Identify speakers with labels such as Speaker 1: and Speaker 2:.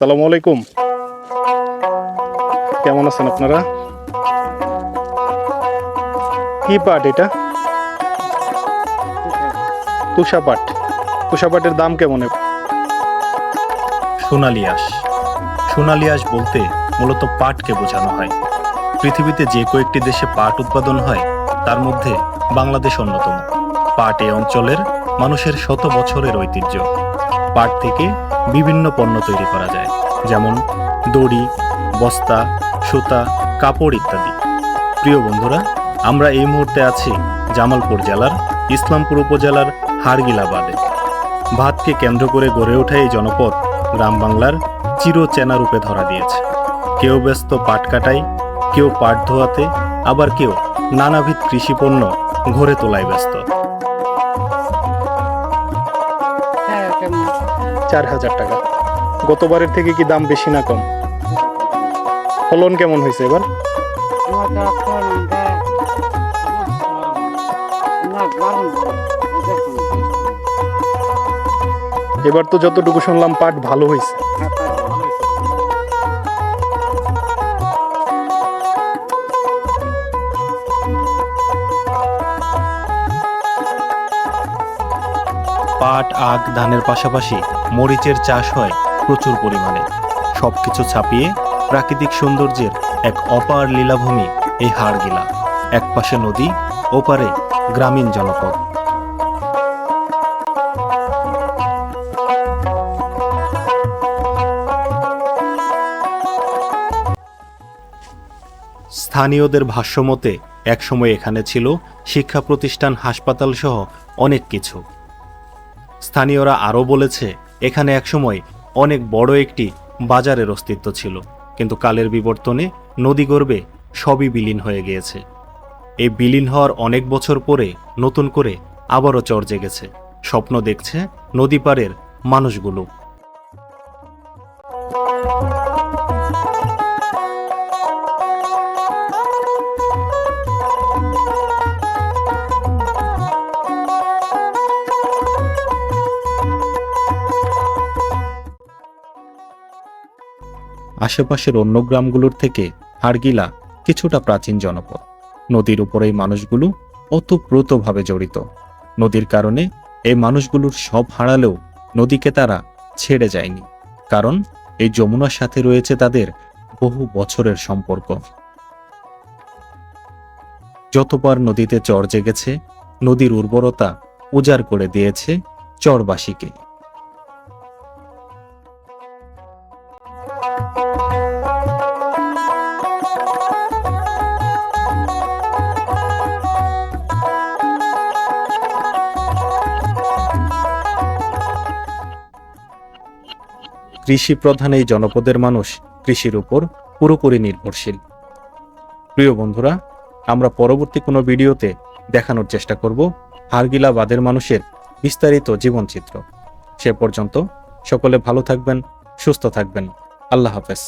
Speaker 1: আসসালামু আলাইকুম। কেমন আছেন আপনারা? কি পাট এটা? তুষা পাট। তুষা পাটের দাম কেমন?
Speaker 2: সোনালী আঁশ। সোনালী আঁশ বলতে মূলত পাটকে বোঝানো হয়। পৃথিবীতে যে কয়েকটি দেশে পাট উৎপাদন হয় তার মধ্যে বাংলাদেশ অন্যতম। পাট এই অঞ্চলের মানুষের শত বছরের ঐতিহ্য। পাট থেকে বিভিন্ন পণ্য তৈরি করা যায়, যেমন দড়ি, বস্তা, সুতা, কাপড় ইত্যাদি। প্রিয় বন্ধুরা, আমরা এই মুহূর্তে আছি জামালপুর জেলার ইসলামপুর উপজেলার হাড়গিলা বাদে। ভাতকে কেন্দ্র করে গড়ে ওঠা এই জনপদ গ্রাম বাংলার চিরচেনা রূপে ধরা দিয়েছে। কেউ ব্যস্ত পাট কাটাই, কেউ পাট ধোয়াতে, আবার কেউ নানাবিধ কৃষিপণ্য ঘরে তোলায় ব্যস্ত।
Speaker 1: 4,000 টাকা। গতবারের থেকে কি দাম বেশি না কম? ফলন কেমন হয়েছে এবার? এবার তো যতটুকু শুনলাম পাট ভালো হয়েছে।
Speaker 2: পাট, আখ, ধানের পাশাপাশি মরিচের চাষ হয় প্রচুর পরিমাণে। সবকিছু ছাপিয়ে প্রাকৃতিক সৌন্দর্যের এক অপার লীলাভূমি এই হাড়গিলা। একপাশে নদী, ওপারে গ্রামীণ জনপদ। স্থানীয়দের ভাষ্যমতে একসময় এখানে ছিল শিক্ষা প্রতিষ্ঠান, হাসপাতাল সহ অনেক কিছু। স্থানীয়রা আরও বলেছে এখানে একসময় অনেক বড় একটি বাজারের অস্তিত্ব ছিল, কিন্তু কালের বিবর্তনে নদীগর্ভে সবই বিলীন হয়ে গিয়েছে। এই বিলীন হওয়ার অনেক বছর পরে নতুন করে আবারও চর জেগেছে। স্বপ্ন দেখছে নদী পাড়ের মানুষগুলো। আশেপাশের অন্য গ্রামগুলোর থেকে হাড়গিলা কিছুটা প্রাচীন জনপদ। নদীর উপর এই মানুষগুলো ওতপ্রোতভাবে জড়িত। নদীর কারণে এই মানুষগুলোর সব হারালেও নদীকে তারা ছেড়ে যায়নি, কারণ এই যমুনার সাথে রয়েছে তাদের বহু বছরের সম্পর্ক। যতবার নদীতে চর জেগেছে, নদীর উর্বরতা উজাড় করে দিয়েছে চরবাসীকে। কৃষি প্রধান এই জনপদের মানুষ কৃষির উপর পুরোপুরি নির্ভরশীল। প্রিয় বন্ধুরা, আমরা পরবর্তী কোনো ভিডিওতে দেখানোর চেষ্টা করব হাড়গিলা বাদের মানুষের বিস্তারিত জীবনচিত্র। সে পর্যন্ত সকলে ভালো থাকবেন, সুস্থ থাকবেন। আল্লাহ হাফেজ।